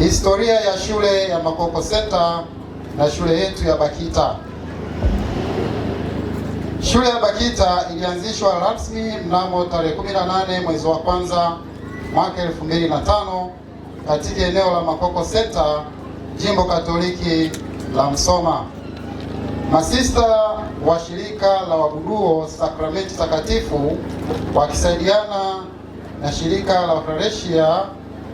Historia ya shule ya Makoko Center na shule yetu ya Bakita. Shule ya Bakita ilianzishwa rasmi mnamo tarehe 18 mwezi wa kwanza mwaka 2005 katika eneo la Makoko Center, Jimbo Katoliki la Msoma. Masista wa shirika la Wabuduo Sakramenti Takatifu wakisaidiana na shirika la Waklaresia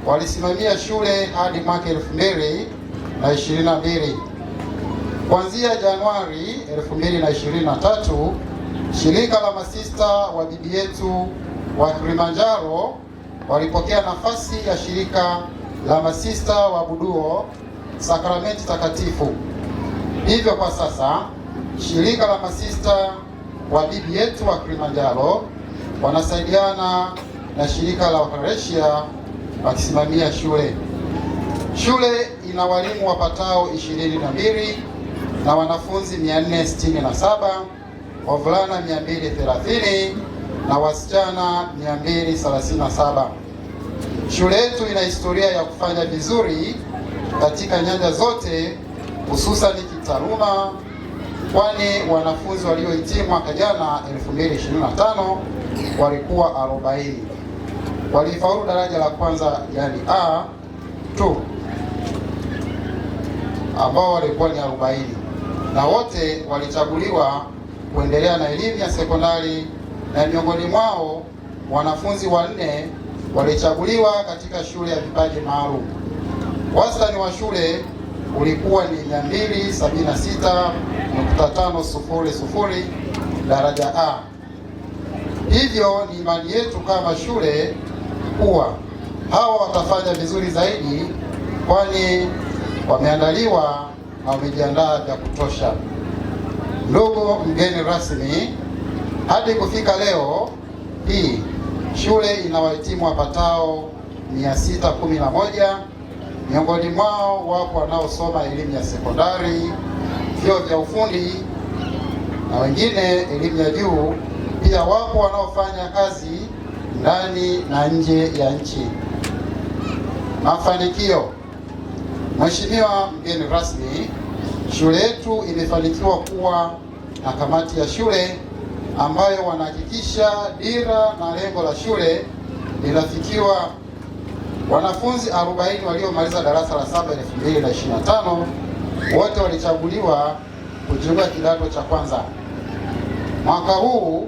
walisimamia shule hadi mwaka 2022. Kuanzia Januari 2023, shirika la masista wa Bibi Yetu wa Kilimanjaro walipokea nafasi ya shirika la masista wa Wabuduo Sakramenti Takatifu. Hivyo kwa sasa shirika la masista wa Bibi Yetu wa Kilimanjaro wanasaidiana na shirika la Waklaresia wakisimamia shule. Shule ina walimu wapatao 22 na wanafunzi 467, wavulana 230 na wasichana 237. Shule yetu ina historia ya kufanya vizuri katika nyanja zote, hususan kitaaluma, kwani wanafunzi waliohitimu mwaka jana 2025 walikuwa 40. Walifaulu daraja la kwanza yani A tu ambao walikuwa ni 40, na wote walichaguliwa kuendelea na elimu ya sekondari, na miongoni mwao wanafunzi 4 walichaguliwa katika shule ya vipaji maalum. Wastani wa shule ulikuwa ni 276.500 daraja A. Hivyo ni imani yetu kama shule kuwa hawa watafanya vizuri zaidi, kwani wameandaliwa na wamejiandaa vya kutosha. Ndugu mgeni rasmi, hadi kufika leo hii shule ina wahitimu wapatao 611. Miongoni mwao wapo wanaosoma elimu ya sekondari, vyuo vya ufundi na wengine elimu ya juu. Pia wapo wanaofanya kazi ndani na nje ya nchi. Mafanikio. Mheshimiwa mgeni rasmi, shule yetu imefanikiwa kuwa na kamati ya shule ambayo wanahakikisha dira na lengo la shule linafikiwa. Wanafunzi 40 waliomaliza darasa la 7 2025 wote walichaguliwa kujiunga kidato cha kwanza. Mwaka huu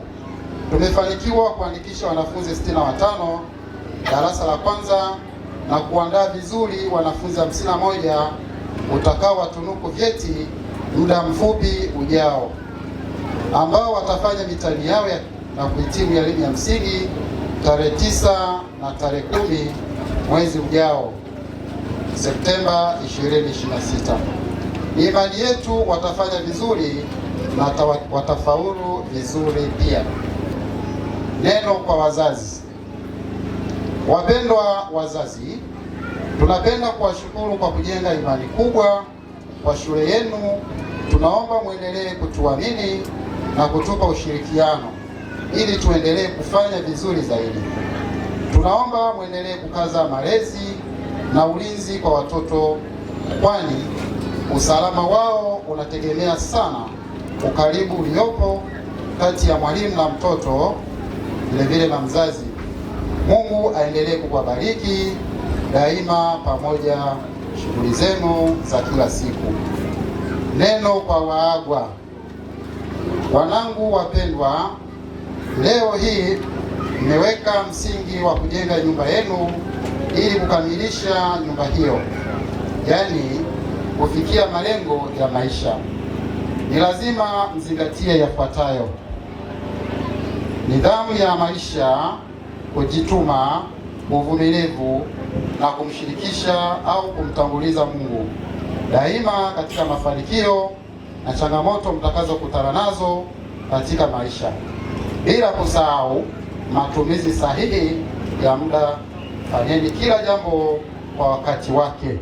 tumefanikiwa kuandikisha wanafunzi 65 darasa la kwanza na kuandaa vizuri wanafunzi 51 utakao watunuku vyeti muda mfupi ujao, ambao watafanya mitihani yao na kuhitimu elimu ya msingi tarehe 9 na tarehe 10 mwezi ujao, Septemba 2026. Ni imani yetu watafanya vizuri na watafaulu vizuri pia. Neno kwa wazazi. Wapendwa wazazi, tunapenda kuwashukuru kwa kujenga imani kubwa kwa shule yenu. Tunaomba muendelee kutuamini na kutupa ushirikiano ili tuendelee kufanya vizuri zaidi. Tunaomba muendelee kukaza malezi na ulinzi kwa watoto, kwani usalama wao unategemea sana ukaribu uliopo kati ya mwalimu na mtoto, vilevile na mzazi. Mungu aendelee kukubariki daima pamoja shughuli zenu za kila siku. Neno kwa waagwa. Wanangu wapendwa, leo hii mmeweka msingi wa kujenga nyumba yenu ili kukamilisha nyumba hiyo, yaani kufikia malengo ya maisha. Ni lazima mzingatie yafuatayo: nidhamu ya maisha, kujituma, uvumilivu na kumshirikisha au kumtanguliza Mungu daima katika mafanikio na changamoto mtakazokutana nazo katika maisha, bila kusahau matumizi sahihi ya muda. Fanyeni kila jambo kwa wakati wake.